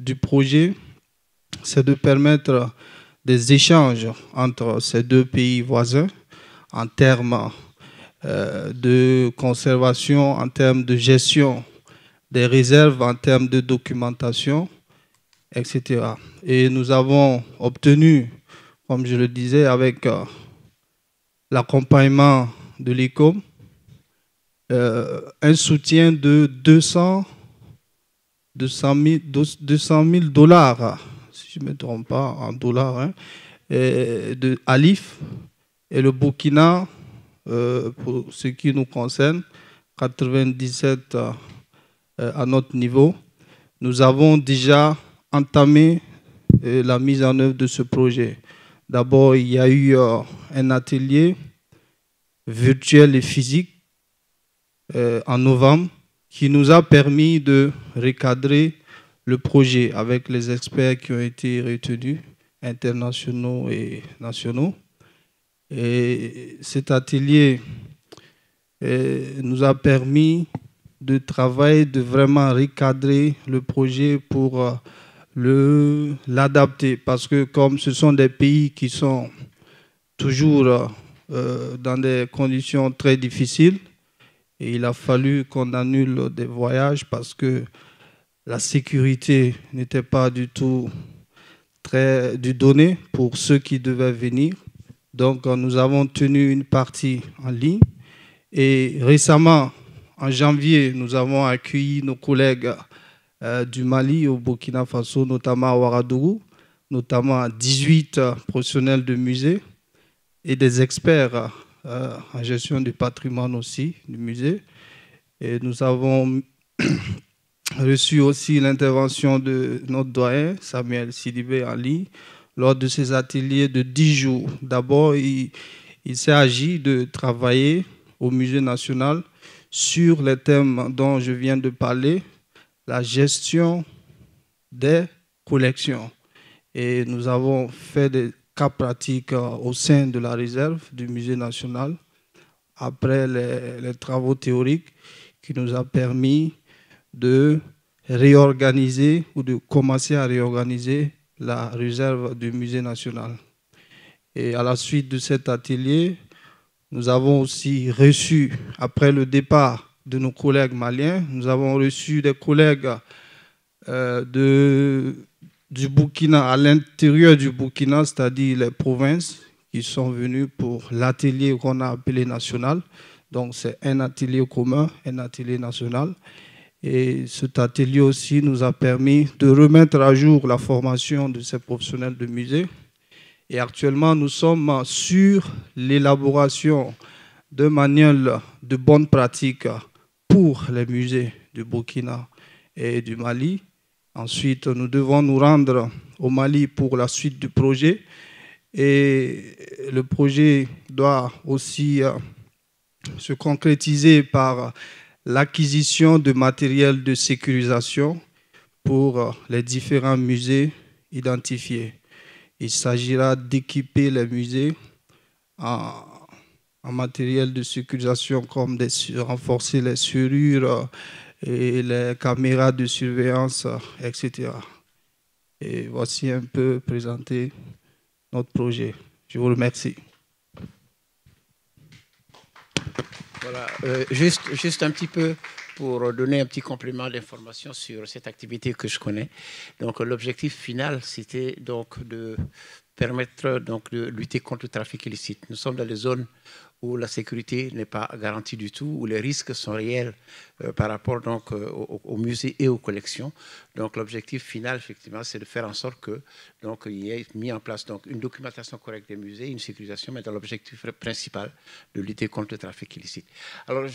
du projet, c'est de permettre des échanges entre ces deux pays voisins en termes de conservation, en termes de gestion des réserves, en termes de documentation, etc. Et nous avons obtenu, comme je le disais, avec l'accompagnement de l'ICOM, un soutien de 200 000 dollars, si je ne me trompe pas, en dollars, hein, de Alif et le Burkina, pour ce qui nous concerne, 97 à notre niveau. Nous avons déjà entamé la mise en œuvre de ce projet. D'abord, il y a eu un atelier virtuel et physique en novembre qui nous a permis de recadrer le projet avec les experts qui ont été retenus, internationaux et nationaux. Et cet atelier nous a permis de travailler, de vraiment recadrer le projet pour l'adapter. Parce que comme ce sont des pays qui sont toujours dans des conditions très difficiles, et il a fallu qu'on annule des voyages parce que la sécurité n'était pas du tout très donnée pour ceux qui devaient venir. Donc, nous avons tenu une partie en ligne. Et récemment, en janvier, nous avons accueilli nos collègues du Mali au Burkina Faso, notamment à Ouagadougou, notamment 18 professionnels de musée et des experts en gestion du patrimoine aussi, du musée. Et nous avons reçu aussi l'intervention de notre doyen, Samuel Sidibé, en ligne, lors de ces ateliers de 10 jours. D'abord, il s'est agi de travailler au Musée national sur les thèmes dont je viens de parler, la gestion des collections. Et nous avons fait des cas pratiques au sein de la réserve du Musée national, après les travaux théoriques qui nous ont permis de réorganiser ou de commencer à réorganiser la réserve du Musée national. Et à la suite de cet atelier, nous avons aussi reçu, après le départ de nos collègues maliens, nous avons reçu des collègues du Burkina, à l'intérieur du Burkina, c'est-à-dire les provinces, qui sont venus pour l'atelier qu'on a appelé national. Donc c'est un atelier commun, un atelier national. Et cet atelier aussi nous a permis de remettre à jour la formation de ces professionnels de musée. Et actuellement, nous sommes sur l'élaboration de manuels de bonnes pratiques pour les musées du Burkina et du Mali. Ensuite, nous devons nous rendre au Mali pour la suite du projet. Et le projet doit aussi se concrétiser par l'acquisition de matériel de sécurisation pour les différents musées identifiés. Il s'agira d'équiper les musées en matériel de sécurisation comme renforcer les serrures et les caméras de surveillance, etc. Et voici un peu présenté notre projet. Je vous remercie. Voilà, juste un petit peu pour donner un petit complément d'information sur cette activité que je connais. Donc, l'objectif final, c'était donc de permettre donc de lutter contre le trafic illicite. Nous sommes dans des zones où la sécurité n'est pas garantie du tout, où les risques sont réels par rapport donc aux musées et aux collections. Donc l'objectif final, effectivement, c'est de faire en sorte que donc il y ait mis en place donc une documentation correcte des musées, une sécurisation, mais dans l'objectif principal de lutter contre le trafic illicite. Alors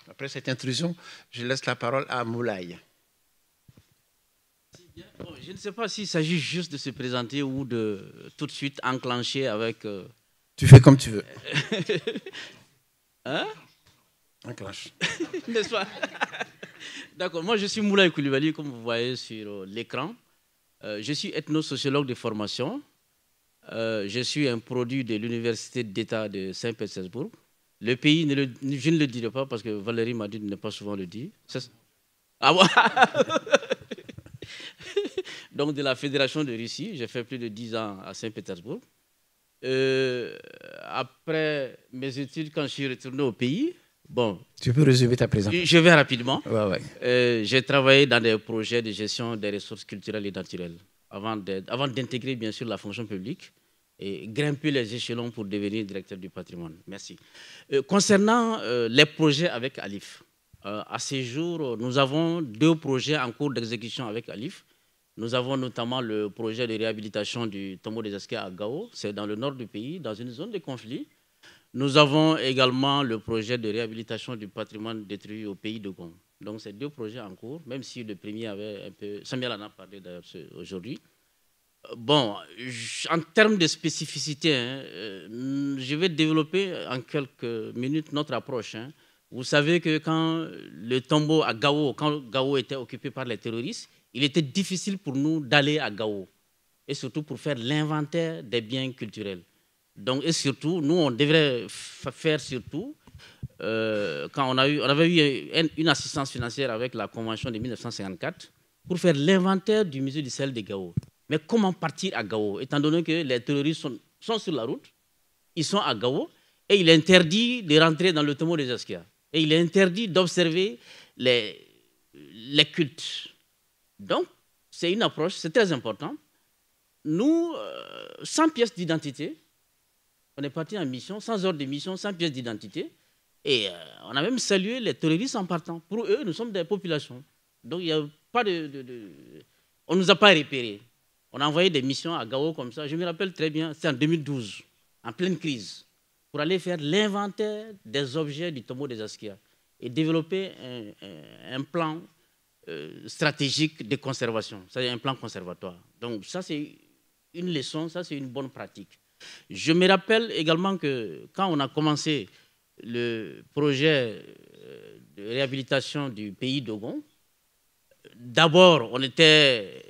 après cette intrusion, je laisse la parole à Moulay. Bon, je ne sais pas s'il s'agit juste de se présenter ou de tout de suite enclencher avec... Tu fais comme tu veux. Hein? Enclenche. N'est-ce pas? D'accord, moi je suis Moulay Koulibaly, comme vous voyez sur l'écran. Je suis ethnosociologue de formation. Je suis un produit de l'Université d'État de Saint-Pétersbourg. Le pays, je ne le dirai pas parce que Valérie m'a dit de ne pas souvent le dire. Ah bon? donc de la Fédération de Russie. J'ai fait plus de 10 ans à Saint-Pétersbourg. Après mes études, quand je suis retourné au pays, bon... Tu peux résumer ta présentation? Je vais rapidement. Ouais. J'ai travaillé dans des projets de gestion des ressources culturelles et naturelles avant d'intégrer, bien sûr, la fonction publique et grimper les échelons pour devenir directeur du patrimoine. Merci. Concernant les projets avec Alif, à ce jour, nous avons 2 projets en cours d'exécution avec Alif. Nous avons notamment le projet de réhabilitation du tombeau des Esquers à Gao, c'est dans le nord du pays, dans une zone de conflit. Nous avons également le projet de réhabilitation du patrimoine détruit au pays de Gong. Donc, c'est 2 projets en cours, même si le premier avait un peu... Samuel en a parlé d'ailleurs aujourd'hui. Bon, en termes de spécificité, je vais développer en quelques minutes notre approche. Vous savez que quand le tombeau à Gao, quand Gao était occupé par les terroristes, il était difficile pour nous d'aller à Gao, et surtout pour faire l'inventaire des biens culturels. Donc, et surtout, nous, on devrait faire surtout, quand on avait eu une assistance financière avec la Convention de 1954, pour faire l'inventaire du musée du sel de Gao. Mais comment partir à Gao, étant donné que les terroristes sont sur la route, ils sont à Gao, et il est interdit de rentrer dans le tombeau des Esquers. Et il est interdit d'observer les cultes. Donc, c'est une approche, c'est très important. Nous, sans pièce d'identité, on est parti en mission, sans ordre de mission, sans pièce d'identité. Et on a même salué les terroristes en partant. Pour eux, nous sommes des populations. Donc, il n'y a pas on ne nous a pas repérés. On a envoyé des missions à Gao comme ça. Je me rappelle très bien, c'était en 2012, en pleine crise, pour aller faire l'inventaire des objets du tombeau des Esquers et développer un plan stratégique de conservation, c'est-à-dire un plan conservatoire. Donc ça, c'est une leçon, ça, c'est une bonne pratique. Je me rappelle également que quand on a commencé le projet de réhabilitation du pays d'Ogon, d'abord, on était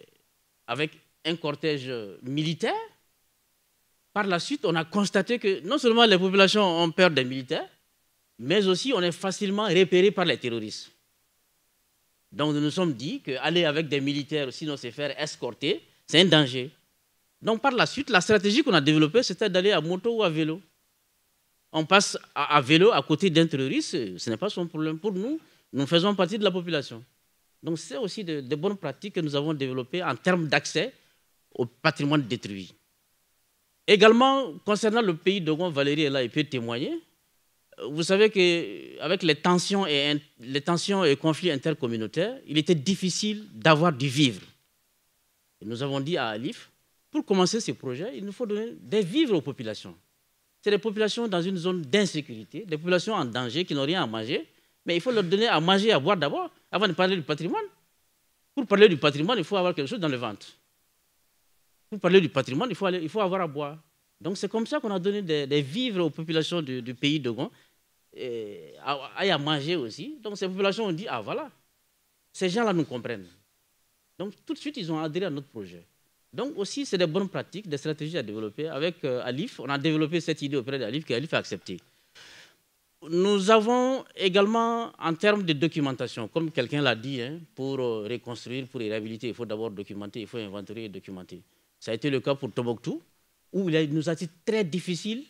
avec un cortège militaire. Par la suite, on a constaté que non seulement les populations ont peur des militaires, mais aussi on est facilement repéré par les terroristes. Donc nous nous sommes dit qu'aller avec des militaires, sinon se faire escorter, c'est un danger. Donc par la suite, la stratégie qu'on a développée, c'était d'aller à moto ou à vélo. On passe à vélo à côté d'un terroriste, ce n'est pas son problème. Pour nous, nous faisons partie de la population. Donc c'est aussi de bonnes pratiques que nous avons développées en termes d'accès au patrimoine détruit. Également, concernant le pays d'Ogon, Valérie est là et peut témoigner. Vous savez qu'avec les tensions et conflits intercommunautaires, il était difficile d'avoir du vivre. Et nous avons dit à Alif, pour commencer ce projet, il nous faut donner des vivres aux populations. C'est des populations dans une zone d'insécurité, des populations en danger qui n'ont rien à manger, mais il faut leur donner à manger et à boire d'abord, avant de parler du patrimoine. Pour parler du patrimoine, il faut avoir quelque chose dans le ventre. Pour parler du patrimoine, il faut avoir à boire. Donc c'est comme ça qu'on a donné des vivres aux populations du pays d'Ogon, et à manger aussi. Donc ces populations ont dit, ah voilà, ces gens-là nous comprennent. Donc tout de suite, ils ont adhéré à notre projet. Donc aussi, c'est des bonnes pratiques, des stratégies à développer. Avec Alif, on a développé cette idée auprès d'Alif, qu'Alif a accepté. Nous avons également, en termes de documentation, comme quelqu'un l'a dit, pour reconstruire, pour réhabiliter, il faut d'abord documenter, il faut inventorier et documenter. Ça a été le cas pour Tombouctou, où il nous a été très difficile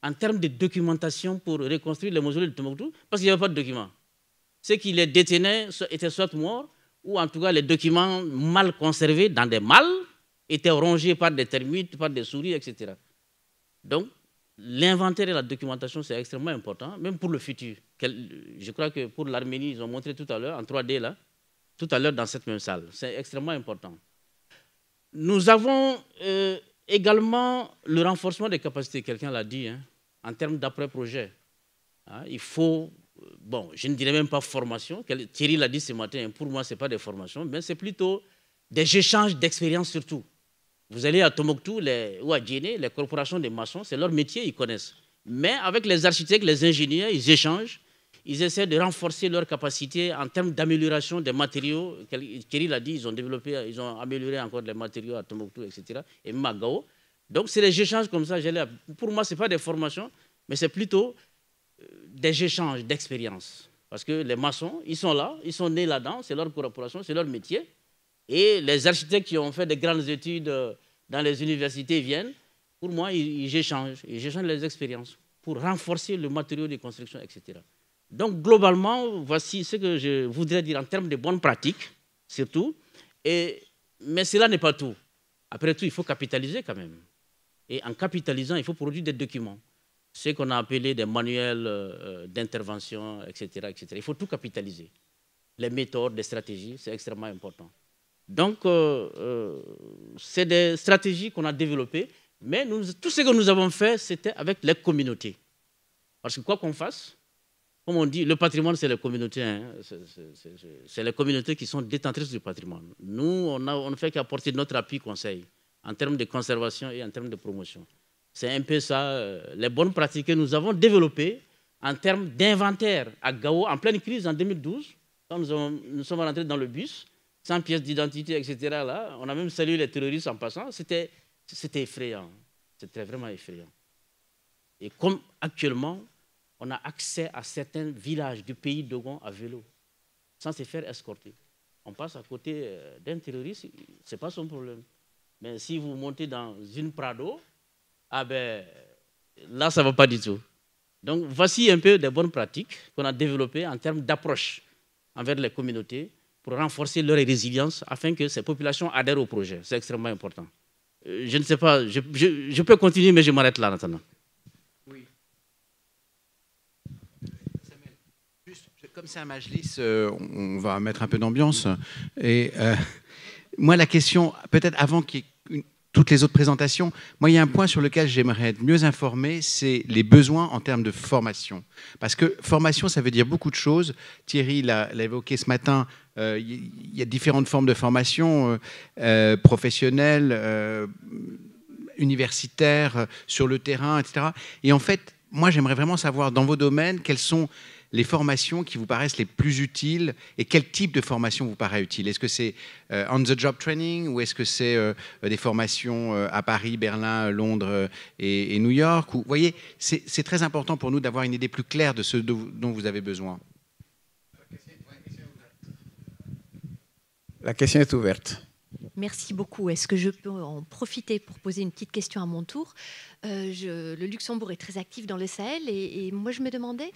en termes de documentation pour reconstruire les mausolées de Tombouctou, parce qu'il n'y avait pas de documents. Ceux qui les détenaient étaient soit morts, ou en tout cas les documents mal conservés dans des malles étaient rongés par des termites, par des souris, etc. Donc, l'inventaire et la documentation, c'est extrêmement important, même pour le futur. Je crois que pour l'Arménie, ils ont montré tout à l'heure, en 3D, là, tout à l'heure dans cette même salle. C'est extrêmement important. Nous avons également le renforcement des capacités, quelqu'un l'a dit, en termes d'après-projet. Il faut, bon, je ne dirais même pas formation, Thierry l'a dit ce matin, pour moi, ce n'est pas des formations, mais c'est plutôt des échanges d'expériences surtout. Vous allez à Tombouctou ou à Djéné, les corporations des maçons, c'est leur métier, ils connaissent. Mais avec les architectes, les ingénieurs, ils échangent, ils essaient de renforcer leurs capacités en termes d'amélioration des matériaux. Thierry l'a dit, ils ont amélioré encore les matériaux à Tombouctou, etc. Et même à Gao. Donc c'est des échanges comme ça. Pour moi, ce n'est pas des formations, mais c'est plutôt des échanges d'expérience. Parce que les maçons, ils sont là, ils sont nés là-dedans, c'est leur corporation, c'est leur métier. Et les architectes qui ont fait des grandes études dans les universités viennent. Pour moi, j'échange les expériences pour renforcer le matériau de construction, etc. Donc, globalement, voici ce que je voudrais dire en termes de bonnes pratiques, surtout. Mais cela n'est pas tout. Après tout, il faut capitaliser quand même. Et en capitalisant, il faut produire des documents. Ce qu'on a appelé des manuels d'intervention, etc., etc. Il faut tout capitaliser. Les méthodes, les stratégies, c'est extrêmement important. Donc, c'est des stratégies qu'on a développées, mais tout ce que nous avons fait, c'était avec les communautés. Parce que quoi qu'on fasse, comme on dit, le patrimoine, c'est les communautés. Hein. C'est les communautés qui sont détentrices du patrimoine. Nous, on ne fait qu'apporter notre appui conseil en termes de conservation et en termes de promotion. C'est un peu ça, les bonnes pratiques que nous avons développées en termes d'inventaire à Gao, en pleine crise en 2012, quand nous sommes rentrés dans le bus, sans pièce d'identité, etc. Là, on a même salué les terroristes en passant. C'était effrayant. C'était vraiment effrayant. Et comme actuellement, on a accès à certains villages du pays Dogon à vélo, sans se faire escorter. On passe à côté d'un terroriste, ce n'est pas son problème. Mais si vous montez dans une Prado, ah ben, là, ça ne va pas du tout. Donc, voici un peu des bonnes pratiques qu'on a développées en termes d'approche envers les communautés pour renforcer leur résilience afin que ces populations adhèrent au projet. C'est extrêmement important. Je ne sais pas, je peux continuer, mais je m'arrête là maintenant. Oui. Comme c'est un majlis, on va mettre un peu d'ambiance. Et moi, la question, peut-être avant qu'il y ait toutes les autres présentations, moi, il y a un point sur lequel j'aimerais être mieux informé, c'est les besoins en termes de formation. Parce que formation, ça veut dire beaucoup de choses. Thierry l'a évoqué ce matin, il y a différentes formes de formation, professionnelle, universitaire, sur le terrain, etc. Et en fait, moi, j'aimerais vraiment savoir, dans vos domaines, quelles sont les formations qui vous paraissent les plus utiles et quel type de formation vous paraît utile? Est-ce que c'est on-the-job training ou est-ce que c'est des formations à Paris, Berlin, Londres et New York? Vous voyez, c'est très important pour nous d'avoir une idée plus claire de ce dont vous avez besoin. La question est ouverte. Merci beaucoup. Est-ce que je peux en profiter pour poser une petite question à mon tour? Le Luxembourg est très actif dans le Sahel et moi je me demandais,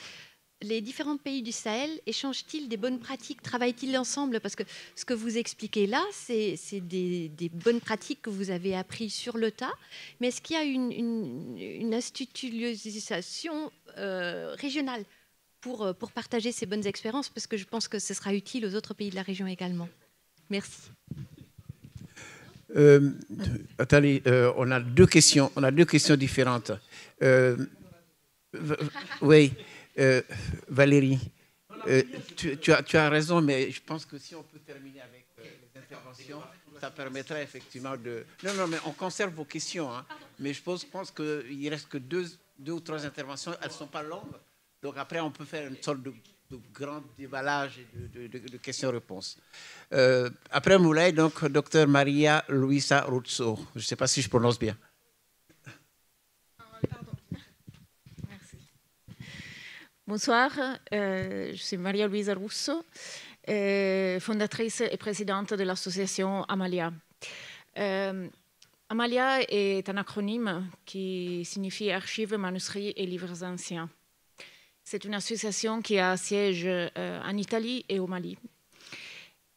les différents pays du Sahel échangent-ils des bonnes pratiques, travaillent-ils ensemble? Parce que ce que vous expliquez là, c'est des bonnes pratiques que vous avez apprises sur le tas, mais est-ce qu'il y a une institutionnalisation régionale pour partager ces bonnes expériences? Parce que je pense que ce sera utile aux autres pays de la région également. Merci. Attendez, on a deux questions différentes. Oui. Valérie, tu as raison, mais je pense que si on peut terminer avec les interventions, ça permettra effectivement de... Non, mais on conserve vos questions, hein, mais je pense qu'il ne reste que deux ou trois interventions, elles ne sont pas longues, donc après on peut faire une sorte de grand déballage et de questions-réponses. Après Moulay, donc Dr Maria Luisa Russo, je ne sais pas si je prononce bien. Bonsoir, je suis Maria Luisa Russo, fondatrice et présidente de l'association Amalia. Amalia est un acronyme qui signifie Archives, manuscrits et livres anciens. C'est une association qui a siège en Italie et au Mali.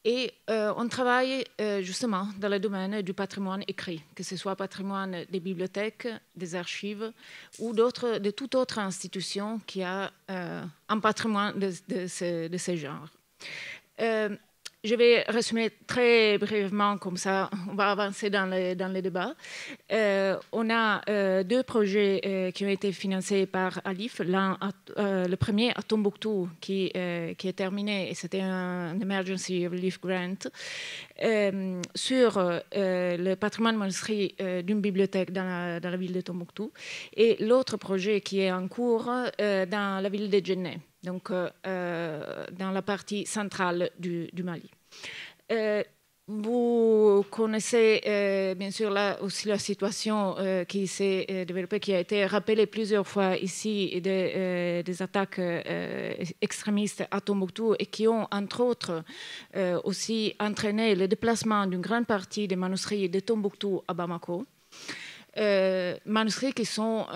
Et on travaille justement dans le domaine du patrimoine écrit, que ce soit patrimoine des bibliothèques, des archives ou de toute autre institution qui a un patrimoine de ce genre. Je vais résumer très brièvement, comme ça on va avancer dans le débat. On a deux projets qui ont été financés par ALIPH. Le premier à Tombouctou qui est terminé, et c'était un Emergency Relief Grant, sur le patrimoine manuscrit d'une bibliothèque dans la ville de Tombouctou. Et l'autre projet qui est en cours dans la ville de Djenné, donc dans la partie centrale du Mali. Vous connaissez bien sûr là aussi la situation qui s'est développée, qui a été rappelée plusieurs fois ici, des attaques extrémistes à Tombouctou et qui ont entre autres aussi entraîné le déplacement d'une grande partie des manuscrits de Tombouctou à Bamako. Manuscrits qui sont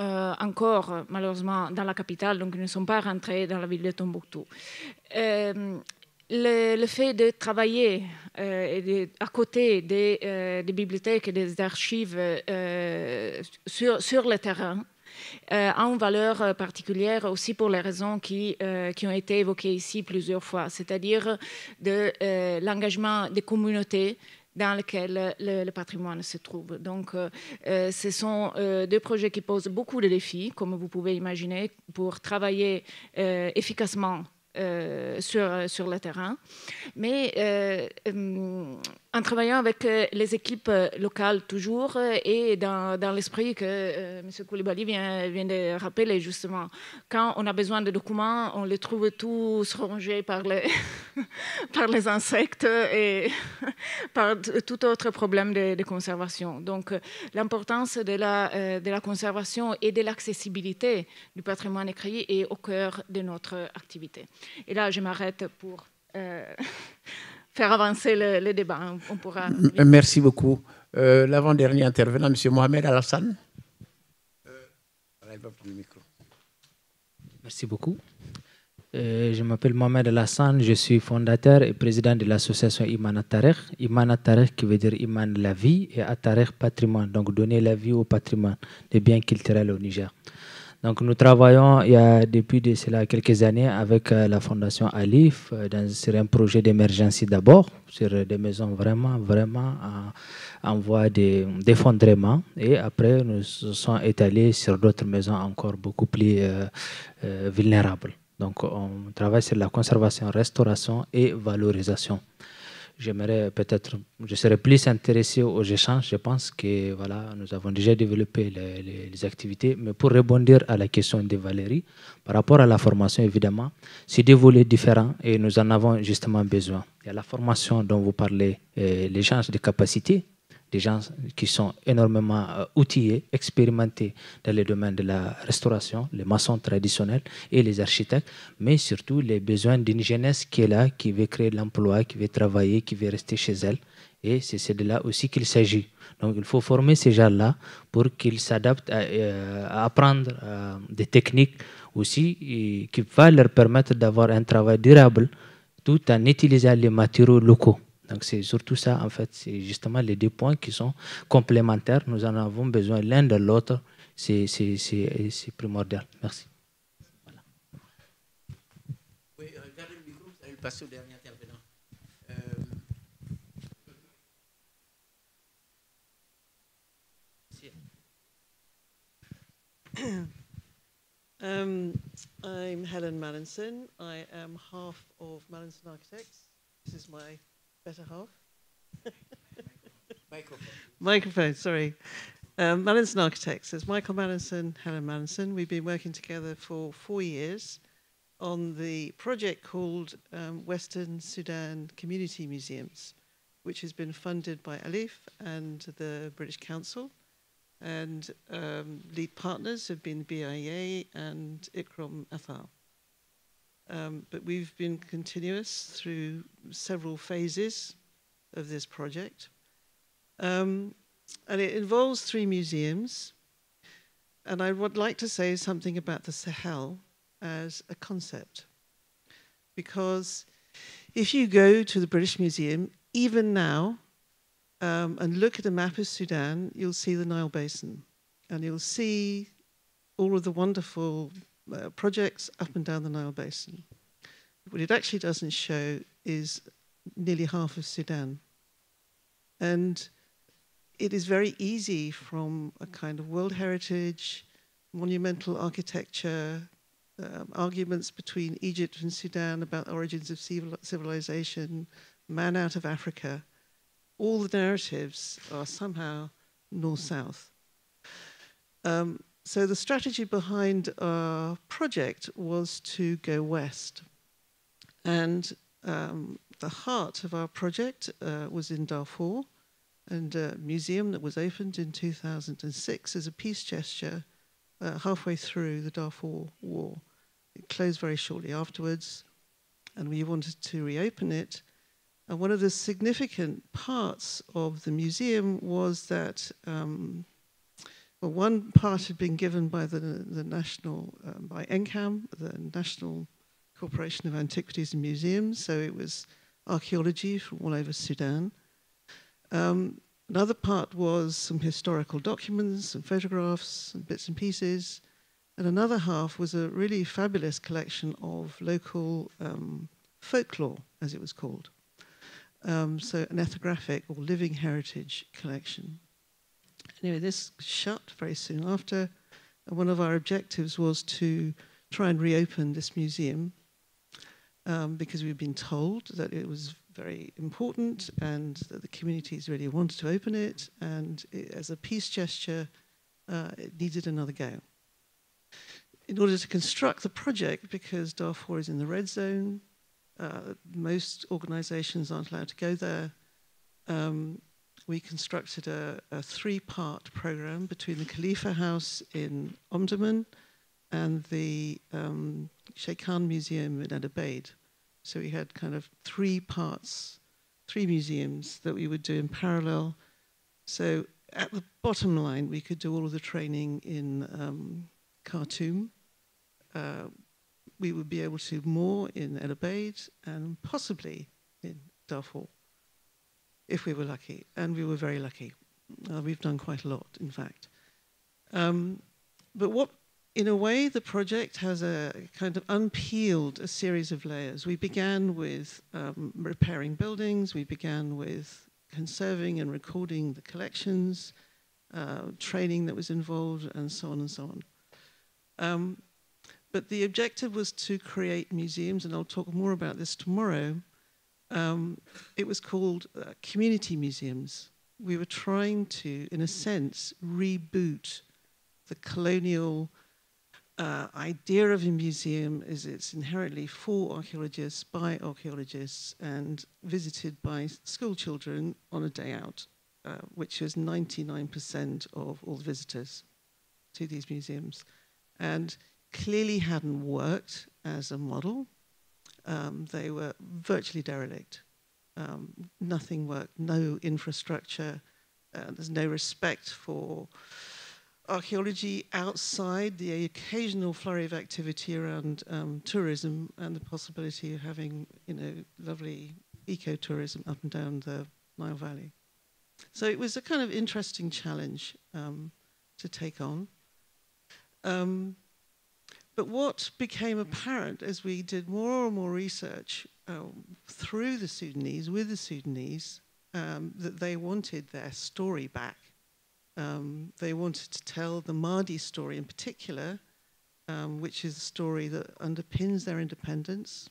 encore malheureusement dans la capitale, donc ils ne sont pas rentrés dans la ville de Tombouctou. Le fait de travailler à côté des bibliothèques et des archives sur le terrain a une valeur particulière aussi pour les raisons qui ont été évoquées ici plusieurs fois, c'est-à-dire de l'engagement des communautés dans lesquelles le patrimoine se trouve. Donc, ce sont deux projets qui posent beaucoup de défis, comme vous pouvez imaginer, pour travailler efficacement sur le terrain. Mais en travaillant avec les équipes locales toujours et dans l'esprit que M. Koulibaly vient de rappeler justement, quand on a besoin de documents, on les trouve tous rongés par les insectes et par tout autre problème de conservation. Donc l'importance de la conservation et de l'accessibilité du patrimoine écrit est au cœur de notre activité. Et là, je m'arrête pour faire avancer le débat. On pourra... Merci beaucoup. L'avant-dernier intervenant, M. Mohamed Alassane. Le micro. Merci beaucoup. Je m'appelle Mohamed Alassane, je suis fondateur et président de l'association Iman Atarek. Iman Atarek qui veut dire Iman la vie et Atarek patrimoine, donc donner la vie au patrimoine des biens culturels au Niger. Donc nous travaillons depuis cela quelques années avec la Fondation Alif sur un projet d'émergence d'abord, sur des maisons vraiment en voie d'effondrement. Et après, nous sommes étalés sur d'autres maisons encore beaucoup plus vulnérables. Donc on travaille sur la conservation, restauration et valorisation. Je serais plus intéressé aux échanges. Je pense que voilà, nous avons déjà développé les activités. Mais pour rebondir à la question de Valérie, par rapport à la formation, évidemment, c'est des volets différents et nous en avons justement besoin. Il y a la formation dont vous parlez, les gens de capacité, des gens qui sont énormément outillés, expérimentés dans le domaine de la restauration, les maçons traditionnels et les architectes, mais surtout les besoins d'une jeunesse qui est là, qui veut créer de l'emploi, qui veut travailler, qui veut rester chez elle. Et c'est de là aussi qu'il s'agit. Donc il faut former ces gens-là pour qu'ils s'adaptent à apprendre des techniques aussi qui vont leur permettre d'avoir un travail durable tout en utilisant les matériaux locaux. Donc c'est surtout ça, en fait, c'est justement les deux points qui sont complémentaires. Nous en avons besoin l'un de l'autre, c'est primordial. Merci. Voilà. Oui, regardez le micro, vous allez le passer au dernier intervenant. I'm Helen Mallinson. I am half of Mallinson Architects. This is my better half. Microphone, sorry. Mallinson Architects. It's Michael Mallinson, Helen Mallinson. We've been working together for 4 years on the project called Western Sudan Community Museums, which has been funded by Alif and the British Council. And lead partners have been BIA and Ikram Athar. But we've been continuous through several phases of this project. And it involves 3 museums. And I would like to say something about the Sahel as a concept. Because if you go to the British Museum, even now, and look at a map of Sudan, you'll see the Nile Basin. And you'll see all of the wonderful projects up and down the Nile Basin. What it actually doesn't show is nearly half of Sudan. And it is very easy from a kind of world heritage, monumental architecture, arguments between Egypt and Sudan about origins of civilization, man out of Africa. All the narratives are somehow north-south. So the strategy behind our project was to go west. And the heart of our project was in Darfur, and a museum that was opened in 2006 as a peace gesture halfway through the Darfur War. It closed very shortly afterwards, and we wanted to reopen it. And one of the significant parts of the museum was that well, one part had been given by the national, by NCAM, the National Corporation of Antiquities and Museums, so it was archaeology from all over Sudan. Another part was some historical documents, some photographs, and bits and pieces. And another half was a really fabulous collection of local folklore, as it was called. So an ethnographic or living heritage collection. Anyway, this shut very soon after. And one of our objectives was to try and reopen this museum because we'd been told that it was very important and that the communities really wanted to open it. And as a peace gesture, it needed another go. In order to construct the project, because Darfur is in the red zone, most organizations aren't allowed to go there. We constructed a three-part program between the Khalifa House in Omdurman and the Sheikh Khan Museum in El Obeid. So we had kind of three parts, three museums that we would do in parallel. So at the bottom line, we could do all of the training in Khartoum. We would be able to do more in El Obeid and possibly in Darfur, if we were lucky. And we were very lucky. We've done quite a lot, in fact. But what, in a way, the project has a kind of unpeeled a series of layers. We began with repairing buildings. We began with conserving and recording the collections, training that was involved, and so on and so on. But the objective was to create museums, and I'll talk more about this tomorrow. It was called community museums. We were trying to, in a sense, reboot the colonial idea of a museum is it's inherently for archaeologists, by archaeologists, and visited by school children on a day out, which is 99% of all the visitors to these museums. And clearly hadn't worked as a model. They were virtually derelict. Nothing worked, no infrastructure. There's no respect for archaeology outside the occasional flurry of activity around tourism and the possibility of having, lovely ecotourism up and down the Nile Valley. So it was a kind of interesting challenge to take on. But what became apparent as we did more and more research through the Sudanese, with the Sudanese, that they wanted their story back. They wanted to tell the Mahdi story in particular, which is a story that underpins their independence.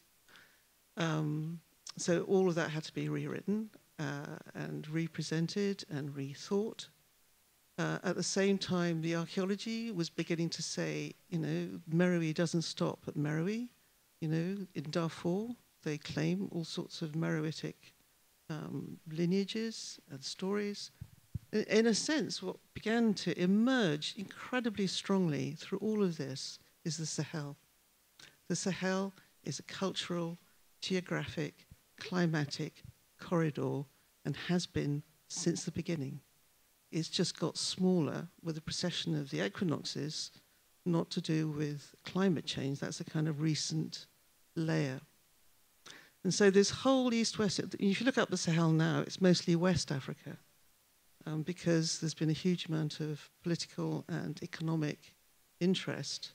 So all of that had to be rewritten and represented and rethought. At the same time, the archaeology was beginning to say, Meroe doesn't stop at Meroe. In Darfur, they claim all sorts of Meroitic lineages and stories. In a sense, what began to emerge incredibly strongly through all of this is the Sahel. The Sahel is a cultural, geographic, climatic corridor and has been since the beginning. It's just got smaller with the precession of the equinoxes, not to do with climate change. That's a kind of recent layer. And so this whole east-west, if you look up the Sahel now, it's mostly West Africa, because there's been a huge amount of political and economic interest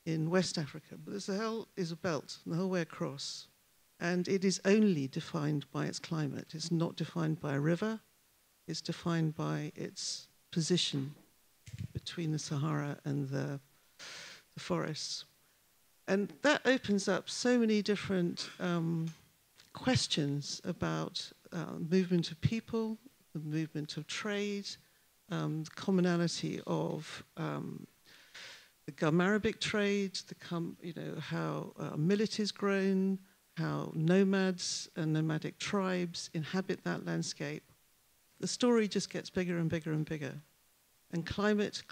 in West Africa. But the Sahel is a belt the whole way across, and it is only defined by its climate. It's not defined by a river. It's defined by its position between the Sahara and the forests. And that opens up so many different questions about movement of people, the movement of trade, the commonality of the gum Arabic trade, how millet is grown, how nomads and nomadic tribes inhabit that landscape, the story just gets bigger and bigger and bigger. And climate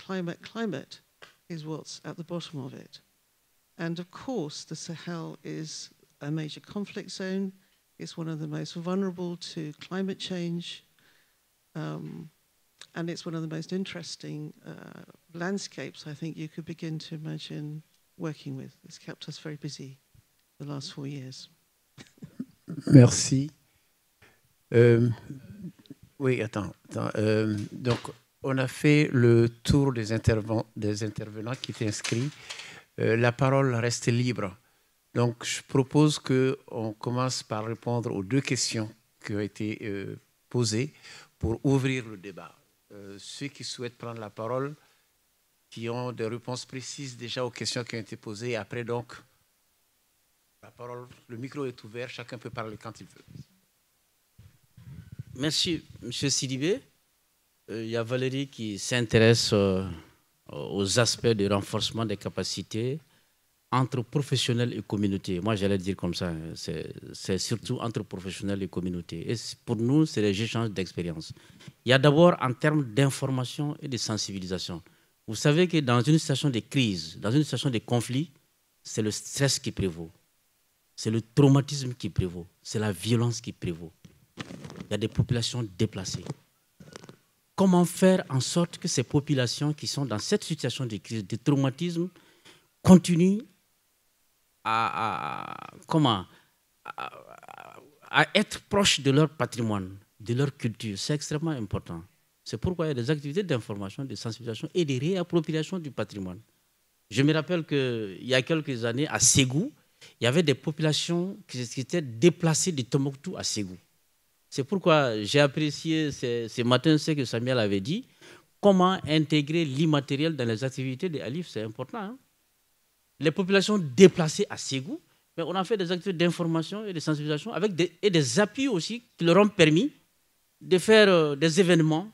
is what's at the bottom of it. And of course, the Sahel is a major conflict zone. It's one of the most vulnerable to climate change. And it's one of the most interesting landscapes I think you could begin to imagine working with. It's kept us very busy the last 4 years. Merci. Oui, attends. Donc, on a fait le tour des intervenants qui étaient inscrits. La parole reste libre. Donc, je propose qu'on commence par répondre aux 2 questions qui ont été posées pour ouvrir le débat. Ceux qui souhaitent prendre la parole, qui ont des réponses précises déjà aux questions qui ont été posées. Et après, donc, la parole, le micro est ouvert, chacun peut parler quand il veut. Merci, M. Sidibé. Il y a Valérie qui s'intéresse aux aspects de renforcement des capacités entre professionnels et communautés. Moi, j'allais dire comme ça, c'est surtout entre professionnels et communautés. Et pour nous, c'est les échanges d'expérience. Il y a d'abord en termes d'information et de sensibilisation. Vous savez que dans une situation de crise, dans une situation de conflit, c'est le stress qui prévaut. C'est le traumatisme qui prévaut. C'est la violence qui prévaut. Il y a des populations déplacées. Comment faire en sorte que ces populations qui sont dans cette situation de crise, de traumatisme, continuent à être proches de leur patrimoine, de leur culture? C'est extrêmement important. C'est pourquoi il y a des activités d'information, de sensibilisation et de réappropriation du patrimoine. Je me rappelle qu'il y a quelques années, à Ségou, il y avait des populations qui étaient déplacées de Tombouctou à Ségou. C'est pourquoi j'ai apprécié ce matin ce que Samuel avait dit. Comment intégrer l'immatériel dans les activités de Alif, c'est important. Hein? Les populations déplacées à Ségou, mais on a fait des activités d'information et de sensibilisation avec des appuis aussi qui leur ont permis de faire des événements.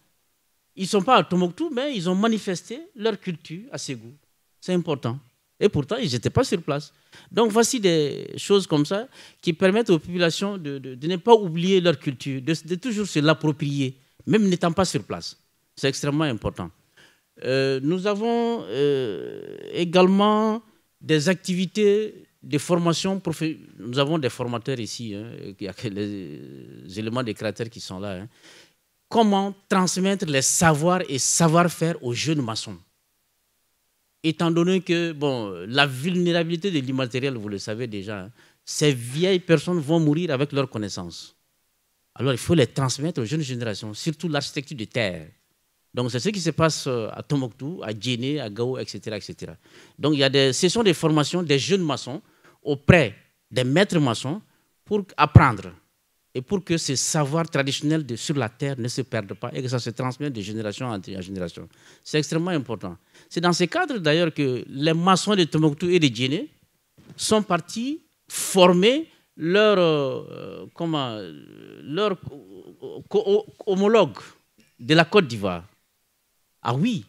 Ils ne sont pas à Tombouctou, mais ils ont manifesté leur culture à Ségou. C'est important. Et pourtant, ils n'étaient pas sur place. Donc, voici des choses comme ça qui permettent aux populations de ne pas oublier leur culture, de toujours se l'approprier, même n'étant pas sur place. C'est extrêmement important. Nous avons également des activités de formation. Nous avons des formateurs ici. Hein. Il y a les éléments des créateurs qui sont là. Hein. Comment transmettre les savoirs et savoir-faire aux jeunes maçons? Étant donné que la vulnérabilité de l'immatériel, vous le savez déjà, hein, ces vieilles personnes vont mourir avec leurs connaissances. Alors il faut les transmettre aux jeunes générations, surtout l'architecture de terre. Donc c'est ce qui se passe à Tombouctou, à Djéné, à Gao, etc., etc. Donc il y a des sessions de formation des jeunes maçons auprès des maîtres maçons pour apprendre et pour que ces savoirs traditionnels sur la terre ne se perdent pas et que ça se transmette de génération en génération. C'est extrêmement important. C'est dans ce cadre d'ailleurs que les maçons de Tombouctou et de Djéné sont partis former leur homologue de la Côte d'Ivoire. Ah oui,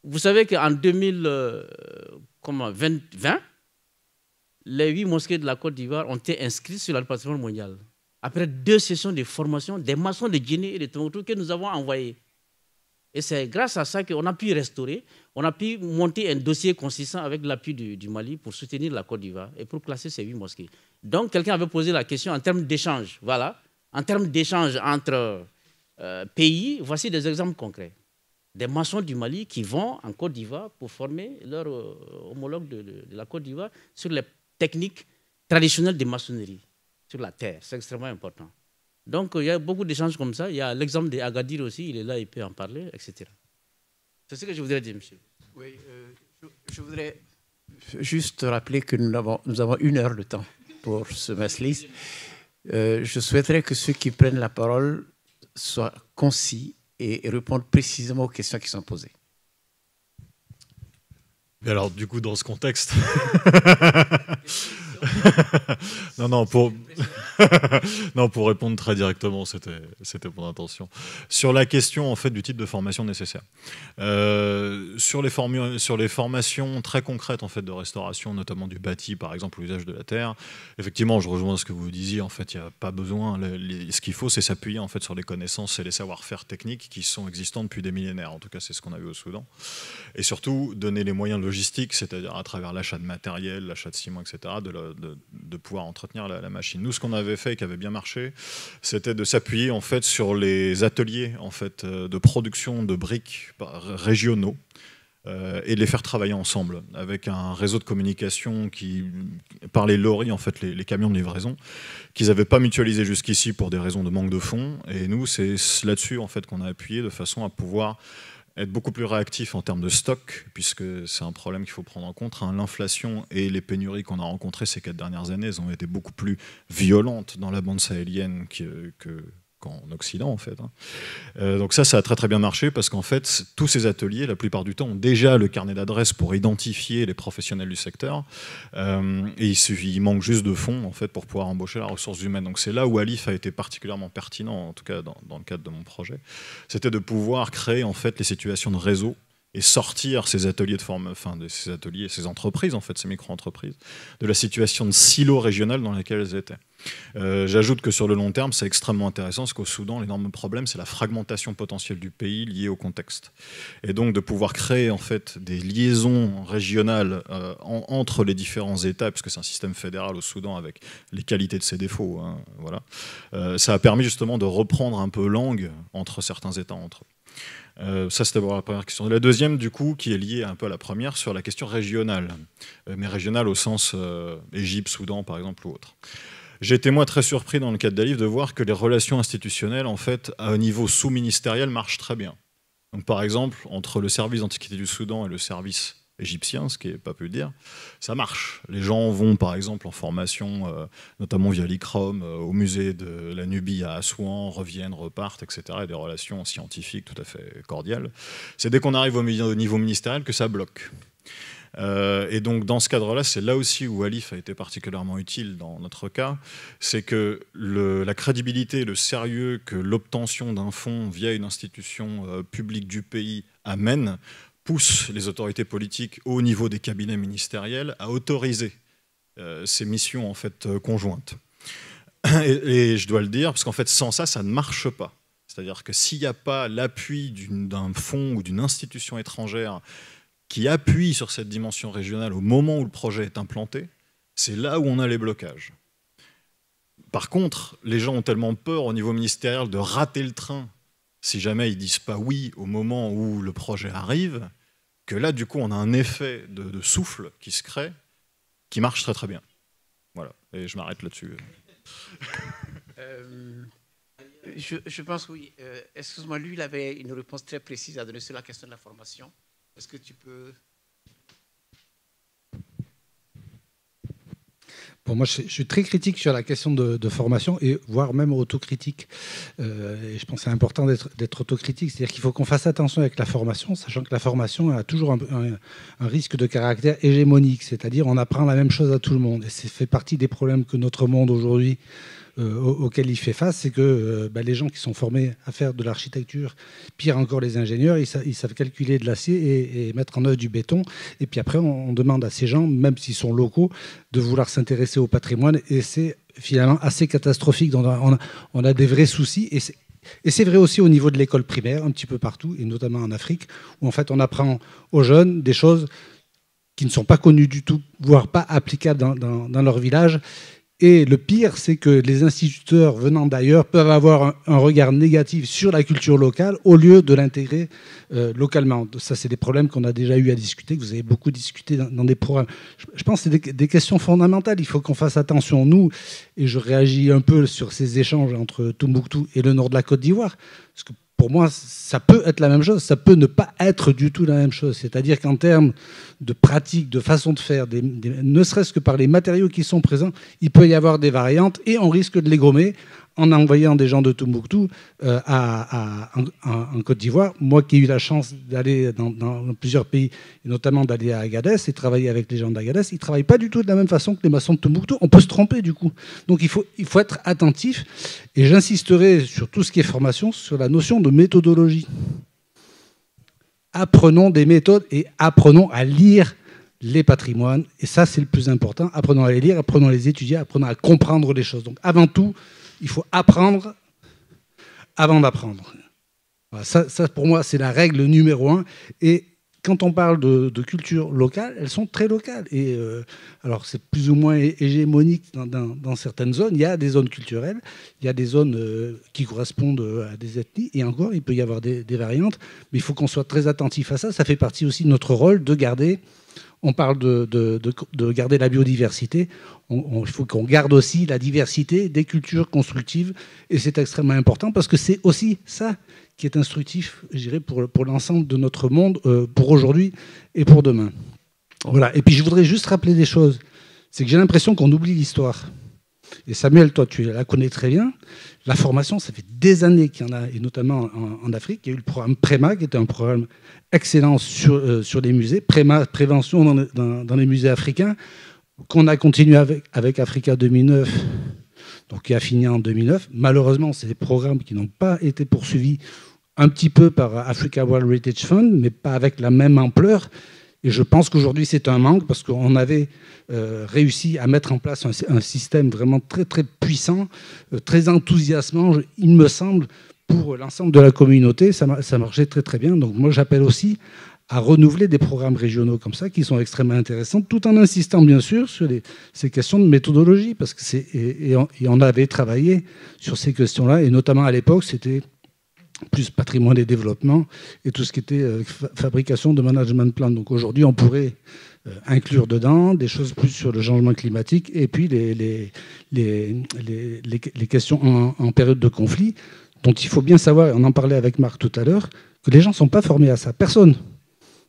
vous savez qu'en 2020, les 8 mosquées de la Côte d'Ivoire ont été inscrites sur le patrimoine mondial. Après 2 sessions de formation des maçons de Djéné et de Tombouctou que nous avons envoyés. Et c'est grâce à ça qu'on a pu restaurer, on a pu monter un dossier consistant avec l'appui du Mali pour soutenir la Côte d'Ivoire et pour classer ces 8 mosquées. Donc, quelqu'un avait posé la question en termes d'échange. Voilà, en termes d'échange entre pays, voici des exemples concrets. Des maçons du Mali qui vont en Côte d'Ivoire pour former leur homologue de la Côte d'Ivoire sur les techniques traditionnelles de maçonnerie sur la terre. C'est extrêmement important. Donc, il y a beaucoup d'échanges comme ça. Il y a l'exemple d'Agadir aussi, il est là, il peut en parler, etc. C'est ce que je voudrais dire, monsieur. Oui, je voudrais juste rappeler que nous avons 1 heure de temps pour ce Majlis. Je souhaiterais que ceux qui prennent la parole soient concis et répondent précisément aux questions qui sont posées. Mais alors, du coup, dans ce contexte... non, pour... Non, pour répondre très directement, c'était mon intention. Sur la question en fait du type de formation nécessaire, sur les formations très concrètes en fait de restauration, notamment du bâti, par exemple l'usage de la terre, effectivement, je rejoins ce que vous disiez. En fait, il n'y a pas besoin. Ce qu'il faut, c'est s'appuyer en fait sur les connaissances et les savoir-faire techniques qui sont existants depuis des millénaires. En tout cas, c'est ce qu'on a vu au Soudan. Et surtout, donner les moyens logistiques, c'est-à-dire à travers l'achat de matériel, l'achat de ciment, etc., de pouvoir entretenir la machine. Nous, ce qu'on avait fait et qui avait bien marché, c'était de s'appuyer en fait sur les ateliers en fait de production de briques régionaux et de les faire travailler ensemble avec un réseau de communication par les lorries, en fait, les camions de livraison, qu'ils n'avaient pas mutualisé jusqu'ici pour des raisons de manque de fonds. Et nous, c'est là-dessus en fait qu'on a appuyé de façon à pouvoir être beaucoup plus réactif en termes de stock, puisque c'est un problème qu'il faut prendre en compte. L'inflation et les pénuries qu'on a rencontrées ces 4 dernières années, elles ont été beaucoup plus violentes dans la bande sahélienne qu'en Occident, en fait. Donc ça a très très bien marché, parce qu'en fait, tous ces ateliers, la plupart du temps, ont déjà le carnet d'adresses pour identifier les professionnels du secteur, et il manque juste de fonds, en fait, pour pouvoir embaucher la ressource humaine. Donc c'est là où Alif a été particulièrement pertinent, en tout cas dans le cadre de mon projet, c'était de pouvoir créer, en fait, les situations de réseau et sortir ces ateliers ces entreprises, en fait, ces micro-entreprises, de la situation de silo régional dans laquelle elles étaient. J'ajoute que sur le long terme, c'est extrêmement intéressant, parce qu'au Soudan, l'énorme problème, c'est la fragmentation potentielle du pays liée au contexte. Et donc de pouvoir créer en fait des liaisons régionales entre les différents États, parce que c'est un système fédéral au Soudan avec les qualités de ses défauts. Voilà. Ça a permis justement de reprendre un peu langue entre certains États entre eux. Ça, c'était la première question. La deuxième, du coup, qui est liée un peu à la première, sur la question régionale, mais régionale au sens Égypte, Soudan, par exemple, ou autre. J'ai été, moi, très surpris dans le cadre d'Alif de voir que les relations institutionnelles, en fait, à un niveau sous-ministériel, marchent très bien. Donc, par exemple, entre le service d'Antiquité du Soudan et le service égyptien, ce qui n'est pas peu dire, ça marche. Les gens vont, par exemple, en formation, notamment via l'ICROM, au musée de la Nubie à Assouan, reviennent, repartent, etc. Et des relations scientifiques tout à fait cordiales. C'est dès qu'on arrive au niveau ministériel que ça bloque. Et donc, dans ce cadre-là, c'est là aussi où Alif a été particulièrement utile dans notre cas, c'est que la crédibilité et le sérieux que l'obtention d'un fonds via une institution publique du pays amène pousse les autorités politiques au niveau des cabinets ministériels à autoriser ces missions en fait conjointes. Et je dois le dire, parce qu'en fait, sans ça, ça ne marche pas. C'est-à-dire que s'il n'y a pas l'appui d'un fonds ou d'une institution étrangère qui appuie sur cette dimension régionale au moment où le projet est implanté, c'est là où on a les blocages. Par contre, les gens ont tellement peur au niveau ministériel de rater le train si jamais ils ne disent pas oui au moment où le projet arrive, que là, du coup, on a un effet de souffle qui se crée, qui marche très très bien. Voilà, et je m'arrête là-dessus. Je pense, oui. Excuse-moi, lui, il avait une réponse très précise à donner sur la question de la formation. Est-ce que tu peux... Bon, moi, je suis très critique sur la question de formation, et voire même autocritique. Et je pense que c'est important d'être autocritique. C'est-à-dire qu'il faut qu'on fasse attention avec la formation, sachant que la formation a toujours un risque de caractère hégémonique. C'est-à-dire on apprend la même chose à tout le monde. Et c'est fait partie des problèmes que notre monde aujourd'hui auquel il fait face, c'est que les gens qui sont formés à faire de l'architecture, pire encore les ingénieurs, ils savent calculer de l'acier et mettre en œuvre du béton. Et puis après, on demande à ces gens, même s'ils sont locaux, de vouloir s'intéresser au patrimoine. Et c'est finalement assez catastrophique. Donc on a des vrais soucis. Et c'est vrai aussi au niveau de l'école primaire, un petit peu partout, et notamment en Afrique, où en fait on apprend aux jeunes des choses qui ne sont pas connues du tout, voire pas applicables dans leur village. Et le pire, c'est que les instituteurs venant d'ailleurs peuvent avoir un regard négatif sur la culture locale au lieu de l'intégrer localement. Ça, c'est des problèmes qu'on a déjà eu à discuter, que vous avez beaucoup discuté dans des programmes. Je pense que c'est des questions fondamentales. Il faut qu'on fasse attention, nous, et je réagis un peu sur ces échanges entre Tombouctou et le nord de la Côte d'Ivoire, parce que pour moi, ça peut être la même chose, ça peut ne pas être du tout la même chose. C'est-à-dire qu'en termes de pratique, de façon de faire, ne serait-ce que par les matériaux qui sont présents, il peut y avoir des variantes et on risque de les gommer en envoyant des gens de Tombouctou en Côte d'Ivoire. Moi qui ai eu la chance d'aller dans plusieurs pays, et notamment d'aller à Agadez et travailler avec les gens d'Agadez, ils ne travaillent pas du tout de la même façon que les maçons de Tombouctou. On peut se tromper du coup. Donc il faut être attentif. Et j'insisterai sur tout ce qui est formation, sur la notion de méthodologie. Apprenons des méthodes et apprenons à lire les patrimoines. Et ça, c'est le plus important. Apprenons à les lire, apprenons à les étudier, apprenons à comprendre les choses. Donc avant tout, il faut apprendre avant d'apprendre. Voilà, ça, pour moi, c'est la règle numéro 1. Et quand on parle de culture locale, elles sont très locales. Et alors, c'est plus ou moins hégémonique dans certaines zones. Il y a des zones culturelles, il y a des zones qui correspondent à des ethnies. Et encore, il peut y avoir des variantes. Mais il faut qu'on soit très attentif à ça. Ça fait partie aussi de notre rôle de garder... On parle de garder la biodiversité. Il faut qu'on garde aussi la diversité des cultures constructives. Et c'est extrêmement important parce que c'est aussi ça qui est instructif, je dirais, pour l'ensemble de notre monde, pour aujourd'hui et pour demain. Voilà. Et puis je voudrais juste rappeler des choses. C'est que j'ai l'impression qu'on oublie l'histoire. Et Samuel, toi, tu la connais très bien. La formation, ça fait des années qu'il y en a, et notamment en Afrique. Il y a eu le programme PREMA, qui était un programme excellent sur les musées. PREMA, prévention dans les musées africains, qu'on a continué avec Africa 2009, donc qui a fini en 2009. Malheureusement, c'est des programmes qui n'ont pas été poursuivis un petit peu par Africa World Heritage Fund, mais pas avec la même ampleur. Et je pense qu'aujourd'hui, c'est un manque parce qu'on avait réussi à mettre en place un système vraiment très, très puissant, très enthousiasmant, il me semble, pour l'ensemble de la communauté. Ça marchait très, très bien. Donc moi, j'appelle aussi à renouveler des programmes régionaux comme ça qui sont extrêmement intéressants, tout en insistant, bien sûr, sur ces questions de méthodologie. Parce que et on avait travaillé sur ces questions-là, et notamment à l'époque, c'était plus patrimoine et développement, et tout ce qui était fabrication de management plan. Donc aujourd'hui, on pourrait inclure dedans des choses plus sur le changement climatique, et puis les questions en période de conflit, dont il faut bien savoir, et on en parlait avec Marc tout à l'heure, que les gens ne sont pas formés à ça. Personne.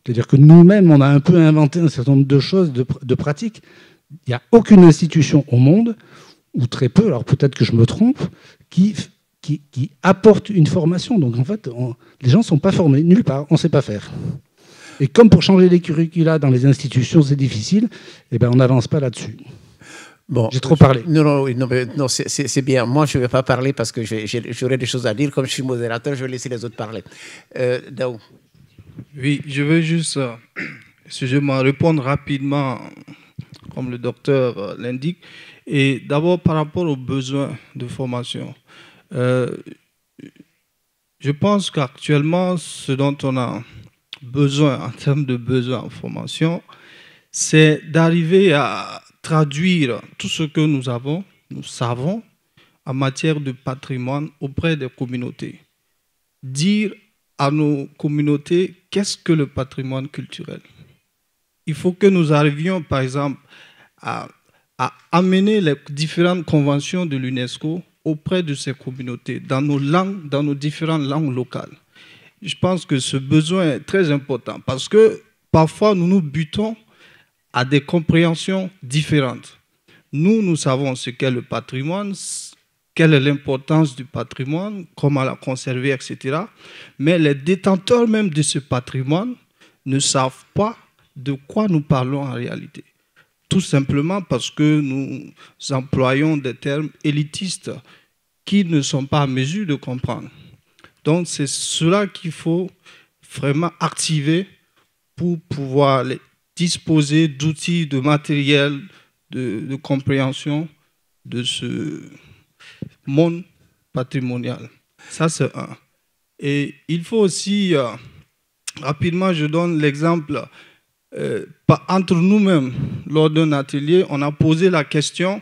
C'est-à-dire que nous-mêmes, on a un peu inventé un certain nombre de choses, de pratiques. Il n'y a aucune institution au monde, ou très peu, alors peut-être que je me trompe, qui apporte une formation. Donc en fait, les gens ne sont pas formés, nulle part, on ne sait pas faire. Et comme pour changer les curricula dans les institutions, c'est difficile, eh ben, on n'avance pas là-dessus. Bon, j'ai trop parlé. Non, c'est bien. Moi, je ne vais pas parler parce que j'aurai des choses à dire. Comme je suis modérateur, je vais laisser les autres parler. Daou. Oui, je veux juste, excusez-moi, répondre rapidement, comme le docteur l'indique. Et d'abord, par rapport aux besoins de formation. Je pense qu'actuellement, ce dont on a besoin en termes de besoins en formation, c'est d'arriver à traduire tout ce que nous savons en matière de patrimoine auprès des communautés. Dire à nos communautés qu'est-ce que le patrimoine culturel. Il faut que nous arrivions, par exemple, à amener les différentes conventions de l'UNESCO auprès de ces communautés, dans nos langues, dans nos différentes langues locales. Je pense que ce besoin est très important parce que parfois nous nous butons à des compréhensions différentes. Nous savons ce qu'est le patrimoine, quelle est l'importance du patrimoine, comment la conserver, etc. Mais les détenteurs même de ce patrimoine ne savent pas de quoi nous parlons en réalité. Tout simplement parce que nous employons des termes élitistes qui ne sont pas à mesure de comprendre. Donc c'est cela qu'il faut vraiment activer pour pouvoir disposer d'outils, de matériel, de compréhension de ce monde patrimonial. Ça, c'est un. Et il faut aussi, rapidement, je donne l'exemple, entre nous-mêmes, lors d'un atelier, on a posé la question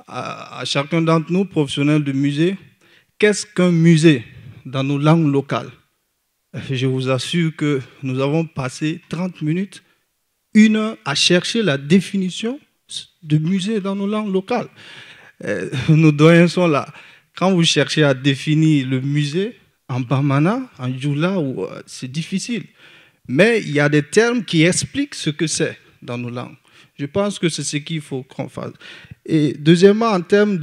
à chacun d'entre nous, professionnels de musée, qu'est-ce qu'un musée dans nos langues locales? Je vous assure que nous avons passé 30 minutes, 1 heure à chercher la définition de musée dans nos langues locales. Nos doyens sont là. Quand vous cherchez à définir le musée en Bamana, en Djoula, c'est difficile. Mais il y a des termes qui expliquent ce que c'est dans nos langues. Je pense que c'est ce qu'il faut qu'on fasse. Et deuxièmement, en termes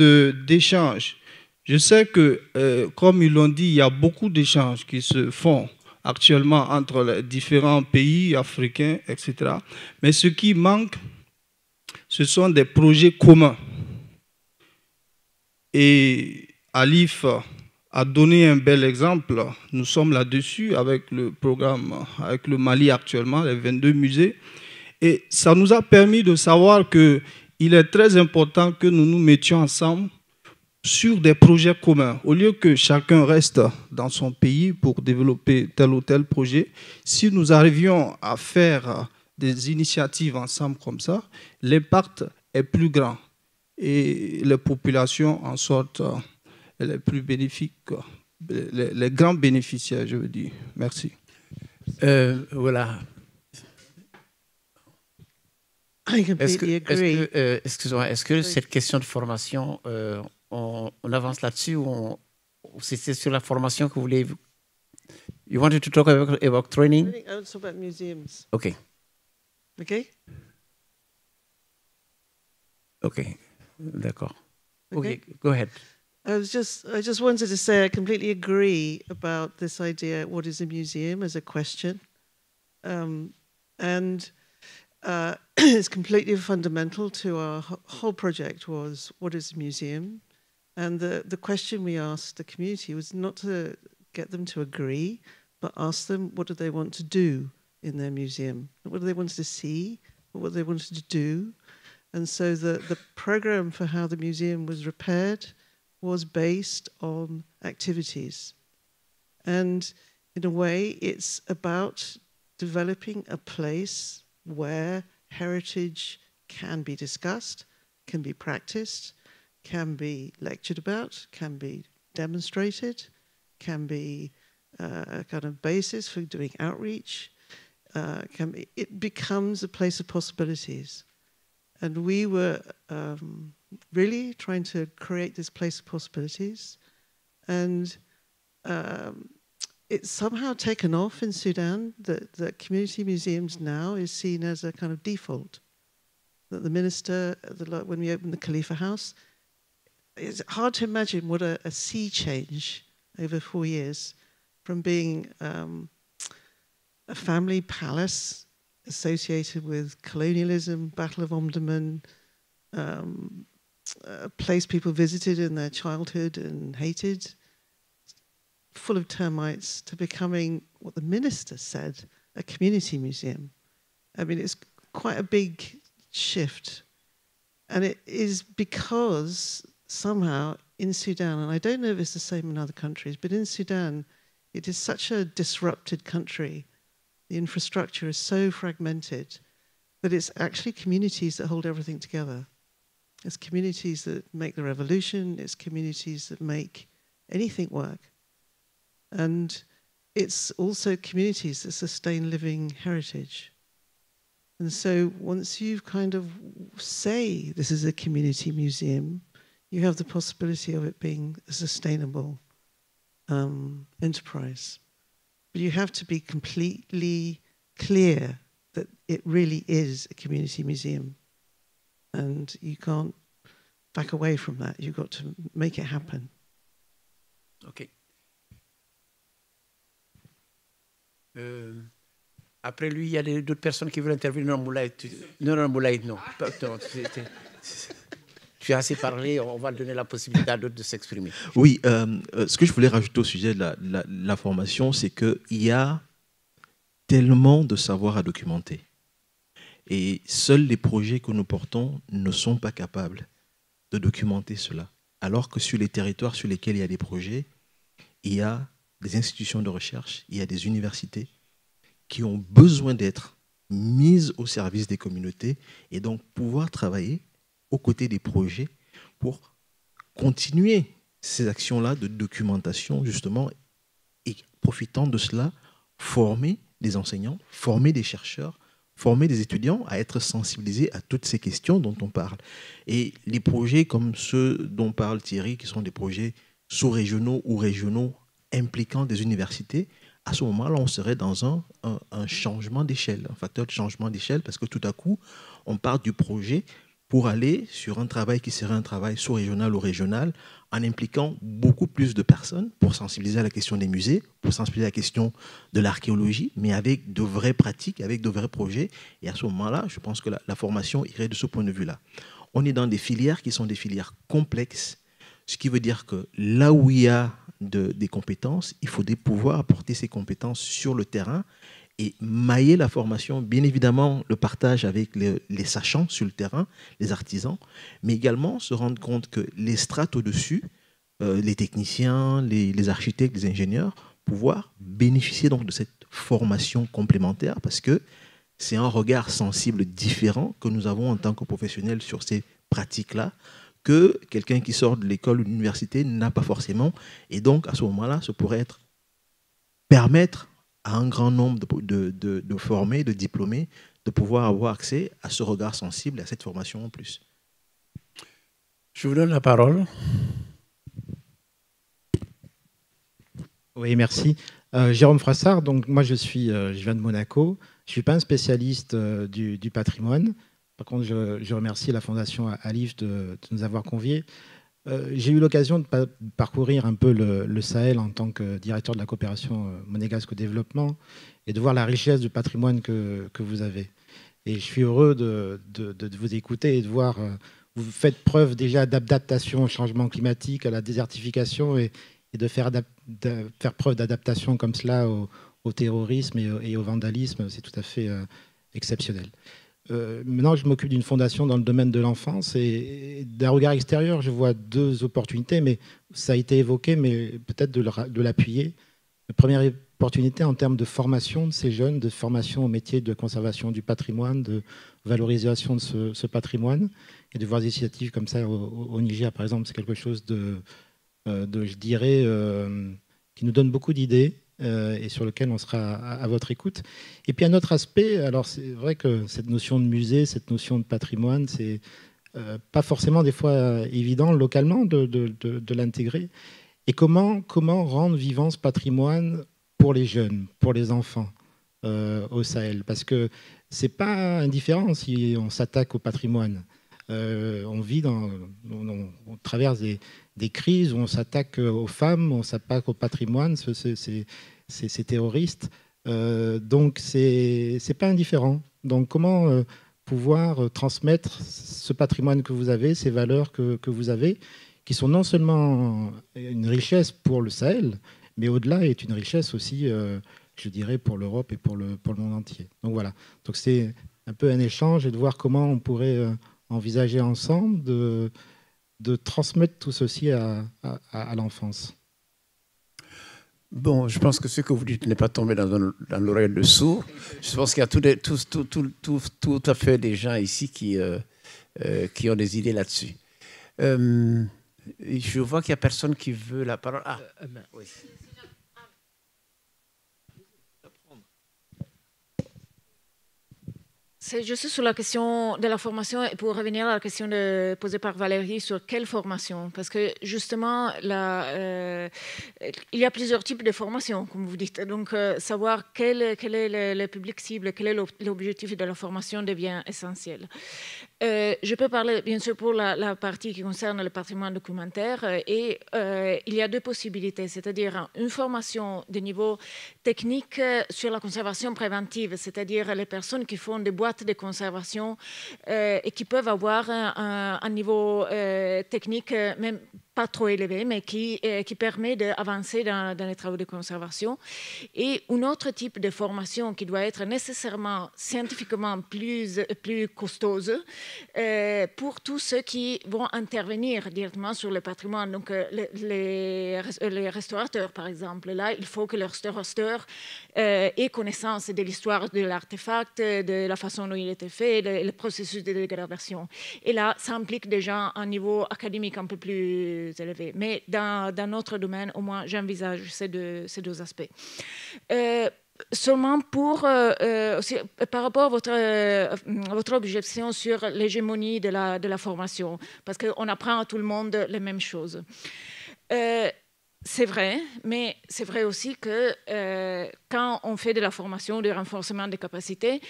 d'échange, Je sais que, comme ils l'ont dit, il y a beaucoup d'échanges qui se font actuellement entre les différents pays africains, etc. Mais ce qui manque, ce sont des projets communs. Et Alif a donné un bel exemple. Nous sommes là-dessus avec le programme, avec le Mali actuellement, les 22 musées. Et ça nous a permis de savoir qu'il est très important que nous nous mettions ensemble sur des projets communs. Au lieu que chacun reste dans son pays pour développer tel ou tel projet, si nous arrivions à faire des initiatives ensemble comme ça, l'impact est plus grand et les populations en sortent les plus bénéfiques, les grands bénéficiaires, je veux dire. Merci. Voilà. Est-ce que cette question de formation, on avance là-dessus ou c'est sur la formation que vous voulez? You wanted to talk about training? I think I want to talk about museums. Okay. Okay? Okay. D'accord. Okay. Okay, go ahead. I just wanted to say I completely agree about this idea, what is a museum, as a question. It's completely fundamental to our whole project was, what is a museum? And the question we asked the community was not to get them to agree, but ask them what do they want to do in their museum? What do they want to see? What they wanted to do? And so the program for how the museum was repaired was based on activities. And in a way, it's about developing a place where heritage can be discussed, can be practiced, can be lectured about, can be demonstrated, can be a kind of basis for doing outreach. It becomes a place of possibilities. And we were really trying to create this place of possibilities. And it's somehow taken off in Sudan that community museums now is seen as a kind of default. That the minister, when we opened the Khalifa House, it's hard to imagine what a sea change over 4 years from being a family palace associated with colonialism, Battle of Omdurman, a place people visited in their childhood and hated, full of termites, to becoming what the minister said, a community museum. I mean, it's quite a big shift. And it is because somehow in Sudan, and I don't know if it's the same in other countries, but in Sudan, it is such a disrupted country. The infrastructure is so fragmented that it's actually communities that hold everything together. It's communities that make the revolution. It's communities that make anything work. And it's also communities that sustain living heritage. And so once you've kind of say this is a community museum, you have the possibility of it being a sustainable enterprise. But you have to be completely clear that it really is a community museum. And you can't back away from that. You've got to make it happen. OK. Après lui, il y a d'autres personnes qui veulent intervenir. Non, Moulay, non, Moulay, non. Tu as assez parlé, on va donner la possibilité à d'autres de s'exprimer. Oui, ce que je voulais rajouter au sujet de la formation, c'est qu'il y a tellement de savoir à documenter. Et seuls les projets que nous portons ne sont pas capables de documenter cela. Alors que sur les territoires sur lesquels il y a des projets, il y a des institutions de recherche, il y a des universités qui ont besoin d'être mises au service des communautés et donc pouvoir travailler aux côtés des projets pour continuer ces actions-là de documentation, justement, et profitant de cela, former des enseignants, former des chercheurs, former des étudiants à être sensibilisés à toutes ces questions dont on parle. Et les projets comme ceux dont parle Thierry, qui sont des projets sous-régionaux ou régionaux impliquant des universités, à ce moment-là, on serait dans un changement d'échelle, un facteur de changement d'échelle, parce que tout à coup, on part du projet pour aller sur un travail qui serait un travail sous-régional ou régional, en impliquant beaucoup plus de personnes pour sensibiliser à la question des musées, pour sensibiliser à la question de l'archéologie, mais avec de vraies pratiques, avec de vrais projets. Et à ce moment-là, je pense que la formation irait de ce point de vue-là. On est dans des filières qui sont des filières complexes, ce qui veut dire que là où il y a des compétences, il faudrait pouvoir apporter ces compétences sur le terrain et mailler la formation, bien évidemment le partage avec les sachants sur le terrain, les artisans, mais également se rendre compte que les strates au-dessus, les techniciens, les architectes, les ingénieurs, pouvoir bénéficier donc de cette formation complémentaire parce que c'est un regard sensible différent que nous avons en tant que professionnels sur ces pratiques-là que quelqu'un qui sort de l'école ou de l'université n'a pas forcément. Et donc, à ce moment-là, ça pourrait permettre à un grand nombre de formés, de diplômés, de pouvoir avoir accès à ce regard sensible et à cette formation en plus. Je vous donne la parole. Oui, merci. Jérôme Froissart, donc moi je viens de Monaco. Je ne suis pas un spécialiste du patrimoine. Par contre, je remercie la Fondation Alif de nous avoir conviés. J'ai eu l'occasion de parcourir un peu le Sahel en tant que directeur de la coopération monégasque au développement et de voir la richesse du patrimoine que vous avez. Et je suis heureux de vous écouter et de voir, vous faites preuve déjà d'adaptation au changement climatique, à la désertification et de faire preuve d'adaptation comme cela au terrorisme et au vandalisme. C'est tout à fait exceptionnel. Maintenant, je m'occupe d'une fondation dans le domaine de l'enfance et d'un regard extérieur, je vois deux opportunités, mais ça a été évoqué, mais peut-être de l'appuyer. La première opportunité en termes de formation de ces jeunes, de formation au métier de conservation du patrimoine, de valorisation de ce patrimoine, et de voir des initiatives comme ça au Niger, par exemple, c'est quelque chose je dirais, qui nous donne beaucoup d'idées. Et sur lequel on sera à votre écoute. Et puis un autre aspect, alors c'est vrai que cette notion de musée, cette notion de patrimoine, c'est pas forcément des fois évident localement de l'intégrer. Et comment rendre vivant ce patrimoine pour les jeunes, pour les enfants au Sahel? Parce que c'est pas indifférent si on s'attaque au patrimoine. On vit on traverse des crises où on s'attaque aux femmes, on s'attaque au patrimoine, c'est terroriste. Donc, c'est pas indifférent. Donc, comment pouvoir transmettre ce patrimoine que vous avez, ces valeurs que vous avez, qui sont non seulement une richesse pour le Sahel, mais au-delà est une richesse aussi, je dirais, pour l'Europe et pour le monde entier. Donc, voilà. Donc, c'est un peu un échange et de voir comment on pourrait envisager ensemble de transmettre tout ceci à l'enfance. Bon, je pense que ce que vous dites n'est pas tombé dans l'oreille de sourd. Je pense qu'il y a tout à fait des gens ici qui ont des idées là-dessus. Je vois qu'il n'y a personne qui veut la parole. Ah, oui. C'est juste sur la question de la formation et pour revenir à la question posée par Valérie sur quelle formation. Parce que justement, il y a plusieurs types de formations, comme vous dites. Donc, savoir quel est le public cible, quel est l'objectif de la formation devient essentiel. Je peux parler, bien sûr, pour la partie qui concerne le patrimoine documentaire. Et il y a deux possibilités, c'est-à-dire une formation de niveau technique sur la conservation préventive, c'est-à-dire les personnes qui font des boîtes de conservation et qui peuvent avoir un niveau technique même pas trop élevé, mais qui permet d'avancer dans les travaux de conservation. Et un autre type de formation qui doit être nécessairement scientifiquement plus costouse pour tous ceux qui vont intervenir directement sur le patrimoine. Donc, les restaurateurs, par exemple. Là, il faut que le restaurateur ait connaissance de l'histoire de l'artefact, de la façon dont il était fait, le processus de dégradation. Et là, ça implique déjà un niveau académique un peu plus élevé. Mais dans notre domaine, au moins, j'envisage ces deux aspects. Seulement aussi, par rapport à votre objection sur l'hégémonie de la formation, parce qu'on apprend à tout le monde les mêmes choses. C'est vrai, mais c'est vrai aussi que quand on fait de la formation, du renforcement des capacités,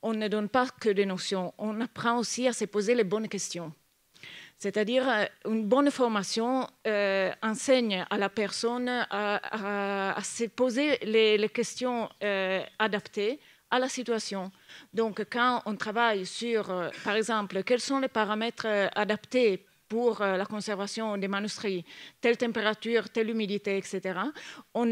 on ne donne pas que des notions, on apprend aussi à se poser les bonnes questions. C'est-à-dire, une bonne formation enseigne à la personne à se poser les questions adaptées à la situation. Donc, quand on travaille sur, par exemple, quels sont les paramètres adaptés pour la conservation des manuscrits, telle température, telle humidité, etc., on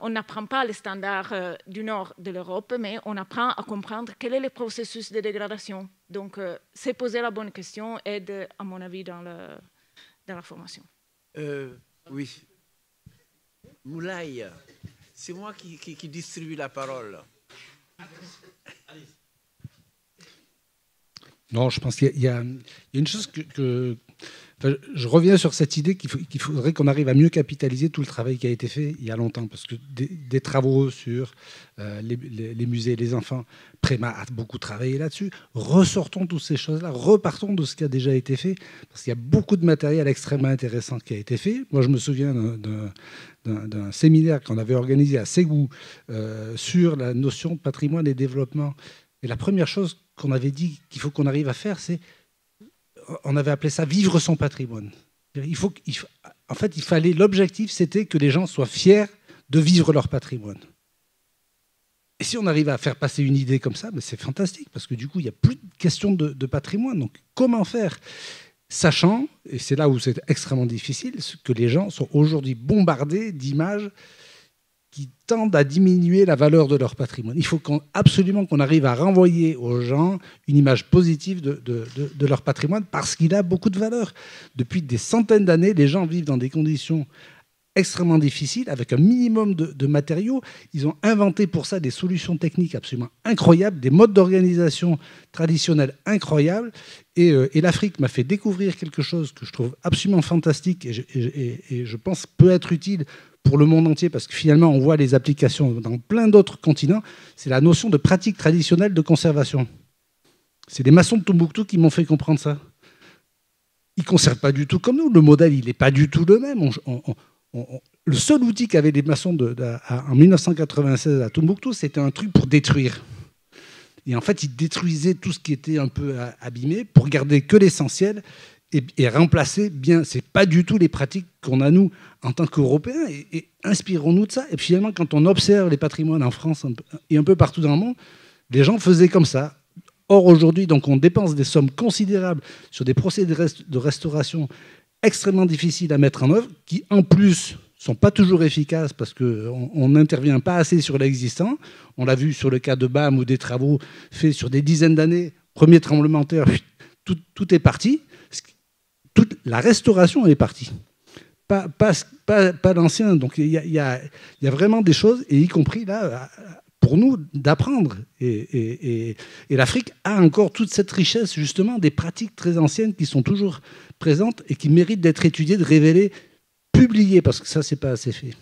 n'apprend pas les standards du nord de l'Europe, mais on apprend à comprendre quel est le processus de dégradation. Donc, c'est poser la bonne question aide, à mon avis, dans la formation. Oui. Moulay, c'est moi qui distribue la parole. Non, je pense qu'il y a une chose enfin, je reviens sur cette idée qu'il faudrait qu'on arrive à mieux capitaliser tout le travail qui a été fait il y a longtemps, parce que des travaux sur les musées, les enfants, Préma a beaucoup travaillé là-dessus. Ressortons toutes ces choses-là, repartons de ce qui a déjà été fait, parce qu'il y a beaucoup de matériel extrêmement intéressant qui a été fait. Moi, je me souviens d'un séminaire qu'on avait organisé à Ségou sur la notion de patrimoine et développement. Et la première chose qu'on avait dit qu'il faut qu'on arrive à faire, c'est, on avait appelé ça vivre son patrimoine. En fait, l'objectif, c'était que les gens soient fiers de vivre leur patrimoine. Et si on arrive à faire passer une idée comme ça, ben c'est fantastique, parce que du coup, il n'y a plus de question de patrimoine. Donc, comment faire ? Sachant, et c'est là où c'est extrêmement difficile, que les gens sont aujourd'hui bombardés d'images qui tendent à diminuer la valeur de leur patrimoine. Il faut absolument qu'on arrive à renvoyer aux gens une image positive de leur patrimoine, parce qu'il a beaucoup de valeur. Depuis des centaines d'années, les gens vivent dans des conditions extrêmement difficiles, avec un minimum de matériaux. Ils ont inventé pour ça des solutions techniques absolument incroyables, des modes d'organisation traditionnels incroyables. Et l'Afrique m'a fait découvrir quelque chose que je trouve absolument fantastique et je pense peut être utile pour le monde entier, parce que finalement, on voit les applications dans plein d'autres continents. C'est la notion de pratique traditionnelle de conservation. C'est les maçons de Tombouctou qui m'ont fait comprendre ça. Ils ne conservent pas du tout comme nous. Le modèle, il n'est pas du tout le même. Le seul outil qu'avaient les maçons en 1996 à Tombouctou, c'était un truc pour détruire. Et en fait, ils détruisaient tout ce qui était un peu abîmé pour garder que l'essentiel et remplacer bien. Ce n'est pas du tout les pratiques qu'on a, nous, en tant qu'Européens. Et inspirons-nous de ça. Et finalement, quand on observe les patrimoines en France et un peu partout dans le monde, les gens faisaient comme ça. Or, aujourd'hui, donc, on dépense des sommes considérables sur des procédés de restauration extrêmement difficiles à mettre en œuvre, qui, en plus, ne sont pas toujours efficaces parce qu'on n'intervient pas assez sur l'existant. On l'a vu sur le cas de BAM ou des travaux faits sur des dizaines d'années. Premier tremblement de terre, tout est parti. Toute la restauration est partie. Pas l'ancien. Donc, il y a vraiment des choses, et y compris là, pour nous, d'apprendre. Et l'Afrique a encore toute cette richesse, justement, des pratiques très anciennes qui sont toujours présentes et qui méritent d'être étudiées, de révélées, publiées, parce que ça, c'est pas assez fait.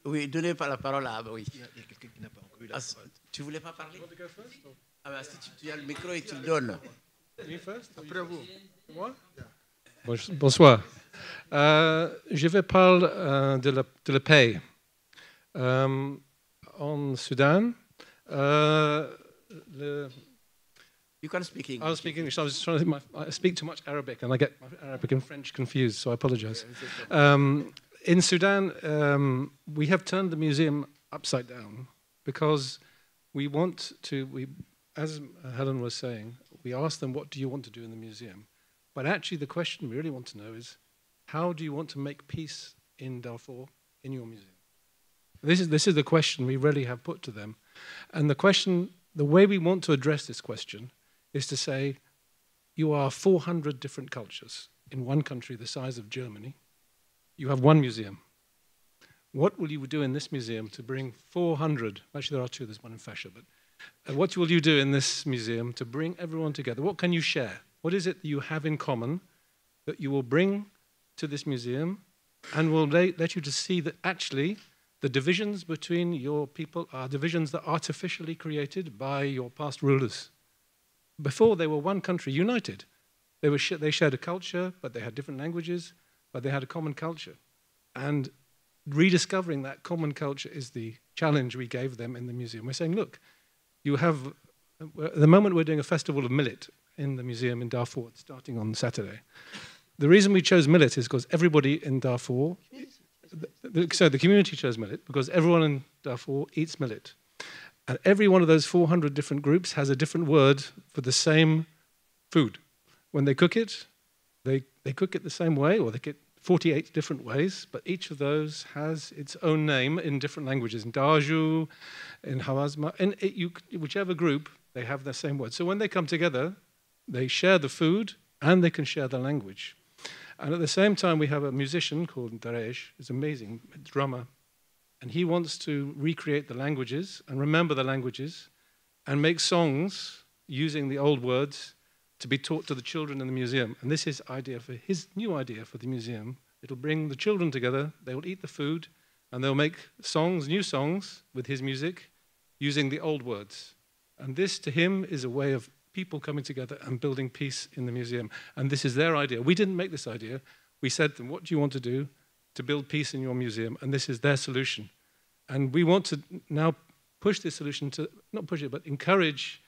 Oui, donnez pas la parole à... Oui. Il y a quelqu'un qui n'a pas encore eu la parole. Tu voulais pas parler? Si tu as le micro et tu le donnes. Après vous. Moi? Bonsoir. Je vais parler de la paix. En Sudan, you can speak English. I'll speak English. I was trying to I speak too much Arabic, and I get Arabic and French confused, so I apologize. In Sudan, we have turned the museum upside down because we want to, as Helen was saying, we asked them, what do you want to do in the museum? But actually the question we really want to know is, how do you want to make peace in Darfur in your museum? This is the question we really have put to them. And the way we want to address this question is to say, you are 400 different cultures in one country the size of Germany. You have one museum. What will you do in this museum to bring 400, actually there are two, there's one in Fascia, but what will you do in this museum to bring everyone together? What can you share? What is it that you have in common that you will bring to this museum and will let you to see that actually the divisions between your people are divisions that are artificially created by your past rulers. Before, they were one country, united. They shared a culture, but they had different languages, but they had a common culture. And rediscovering that common culture is the challenge we gave them in the museum. We're saying, look, you have, at the moment we're doing a festival of millet in the museum in Darfur, starting on Saturday. The reason we chose millet is because everybody in Darfur, so the community chose millet because everyone in Darfur eats millet. And every one of those 400 different groups has a different word for the same food. When they cook it, they cook it the same way, or they cook it 48 different ways, but each of those has its own name in different languages. In Daju, in Hawazma, in whichever group, they have the same word. So when they come together, they share the food and they can share the language. And at the same time, we have a musician called Daresh, who's amazing, a drummer, and he wants to recreate the languages and remember the languages and make songs using the old words to be taught to the children in the museum. And this is his new idea for the museum. It'll bring the children together, they will eat the food, and they'll make songs, new songs, with his music, using the old words. And this, to him, is a way of people coming together and building peace in the museum. And this is their idea. We didn't make this idea. We said to them, what do you want to do to build peace in your museum? And this is their solution. And we want to now push this solution to, not push it, but encourage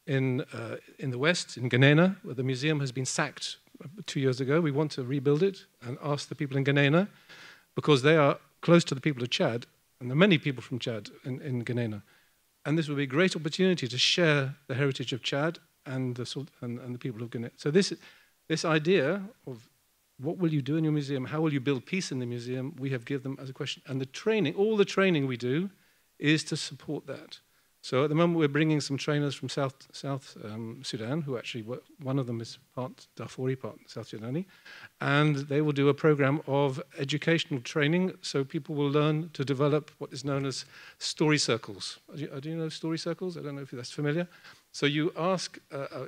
in the West, in Genena, where the museum has been sacked 2 years ago. We want to rebuild it and ask the people in Genena, because they are close to the people of Chad, and there are many people from Chad in Genena. And this will be a great opportunity to share the heritage of Chad and the people of Guinea. So this idea of what will you do in your museum, how will you build peace in the museum, we have given them as a question. And the training, all the training we do is to support that. So at the moment we're bringing some trainers from South Sudan, who actually work, one of them is part Darfuri, part South Sudani, and they will do a program of educational training so people will learn to develop what is known as story circles. Do you know story circles? I don't know if that's familiar. So you ask,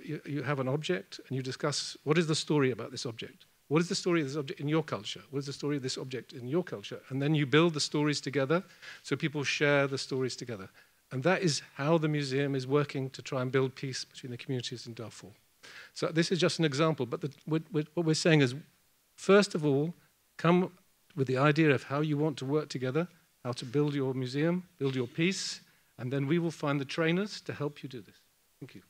you have an object and you discuss what is the story about this object? What is the story of this object in your culture? What is the story of this object in your culture? And then you build the stories together so people share the stories together. And that is how the museum is working to try and build peace between the communities in Darfur. So this is just an example, but what we're saying is, first of all, come with the idea of how you want to work together, how to build your museum, build your peace, and then we will find the trainers to help you do this. Thank you.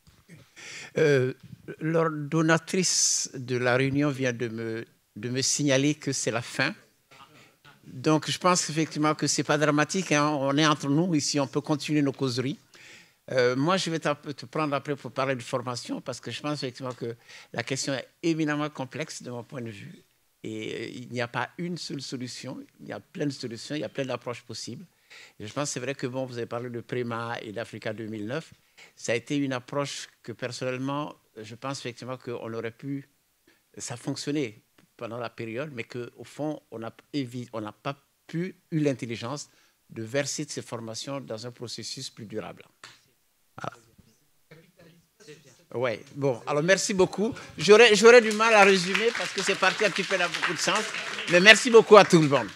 L'ordonnatrice de la réunion vient de me signaler que c'est la fin. Donc, je pense effectivement que ce n'est pas dramatique. Hein. On est entre nous ici, on peut continuer nos causeries. Moi, je vais te prendre après pour parler de formation, parce que je pense effectivement que la question est éminemment complexe de mon point de vue. Et il n'y a pas une seule solution. Il y a plein de solutions, il y a plein d'approches possibles. Et je pense que c'est vrai que bon, vous avez parlé de Préma et d'Africa 2009. Ça a été une approche que personnellement, je pense effectivement qu'on aurait pu... Ça fonctionnait pendant la période, mais qu'au fond, on n'a pas eu l'intelligence de verser ces formations dans un processus plus durable. Voilà. Oui, bon, alors merci beaucoup. J'aurais du mal à résumer parce que c'est parti un petit peu dans beaucoup de sens, mais merci beaucoup à tout le monde.